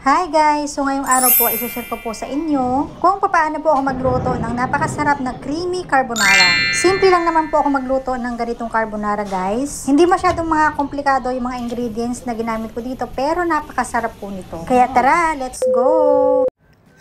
Hi guys! So ngayong araw po, isi-share ko po sa inyo kung paano po ako magluto ng napakasarap na creamy carbonara. Simple lang naman po ako magluto ng ganitong carbonara guys. Hindi masyadong mga komplikado yung mga ingredients na ginamit ko dito pero napakasarap po nito. Kaya tara, let's go!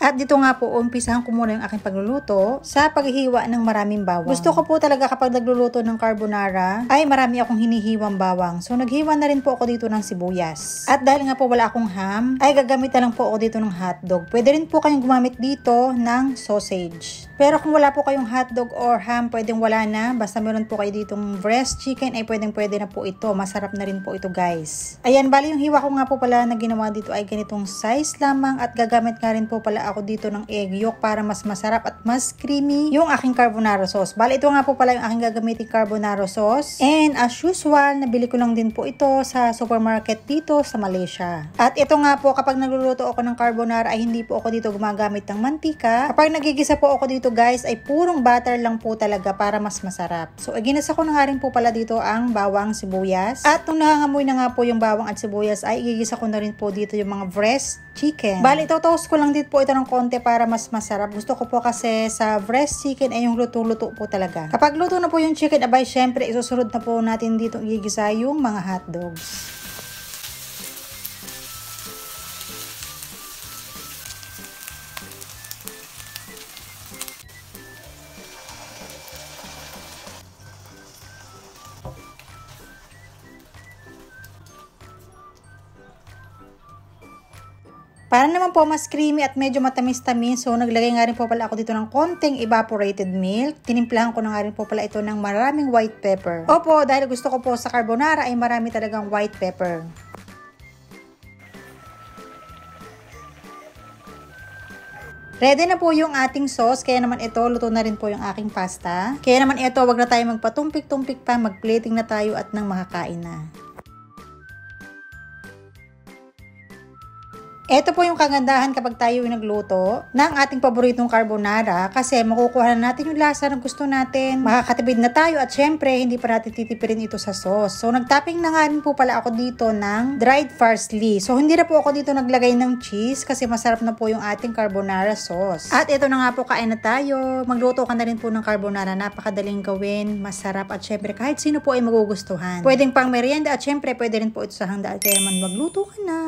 At dito nga po, umpisahan ko muna yung aking pagluluto sa paghihiwa ng maraming bawang. Gusto ko po talaga kapag nagluluto ng carbonara, ay marami akong hinihiwang bawang. So naghiwa na rin po ako dito ng sibuyas. At dahil nga po wala akong ham, ay gagamit na lang po ako dito ng hotdog. Pwede rin po kayong gumamit dito ng sausage. Pero kung wala po kayong hotdog or ham, pwedeng wala na. Basta meron po kayo ditong breast chicken, ay pwede na po ito. Masarap na rin po ito guys. Ayan, bali yung hiwa ko nga po pala na ginawa dito ay ganitong size lamang. At gagamit nga rin po pala ako dito ng egg yolk para mas masarap at mas creamy yung aking carbonara sauce. Bali ito nga po pala yung aking gagamitin carbonara sauce. And as usual, nabili ko lang din po ito sa supermarket dito sa Malaysia. At ito nga po, kapag nagluluto ako ng carbonara ay hindi po ako dito gumagamit ng mantika. Kapag nagigisa po ako dito guys ay purong butter lang po talaga para mas masarap. So ginisa ko na nga rin po pala dito ang bawang, sibuyas. At nung nangangamoy na nga po yung bawang at sibuyas ay igigisa ko na rin po dito yung mga breast chicken. Bali ito-toast ko lang din po ito ng konti para mas masarap. Gusto ko po kasi sa breast chicken ay yung luto-luto po talaga. Kapag luto na po yung chicken, abay syempre isusunod na po natin dito igigisa yung mga hotdogs. Para naman po mas creamy at medyo matamis-tamis, so naglagay nga rin po pala ako dito ng konting evaporated milk. Tinimplahan ko na nga rin po pala ito ng maraming white pepper. Opo, dahil gusto ko po sa carbonara ay marami talagang white pepper. Ready na po yung ating sauce, kaya naman ito, luto na rin po yung aking pasta. Kaya naman ito, wag na tayo magpatumpik-tumpik pa, mag-plating na tayo at nang makakain na. Ito po yung kagandahan kapag tayo yung nagluto ng ating paboritong carbonara kasi makukuha na natin yung lasa na gusto natin, makakatipid na tayo at syempre hindi pa natin titipirin ito sa sauce. So nagtopping na nga rin po pala ako dito ng dried parsley. So hindi na po ako dito naglagay ng cheese kasi masarap na po yung ating carbonara sauce. At ito na nga po, kain na tayo. Magluto ka na rin po ng carbonara, napakadaling gawin, masarap at syempre kahit sino po ay magugustuhan. Pwedeng pang merienda at syempre pwede rin po ito sa hangdaan, kaya naman magluto ka na.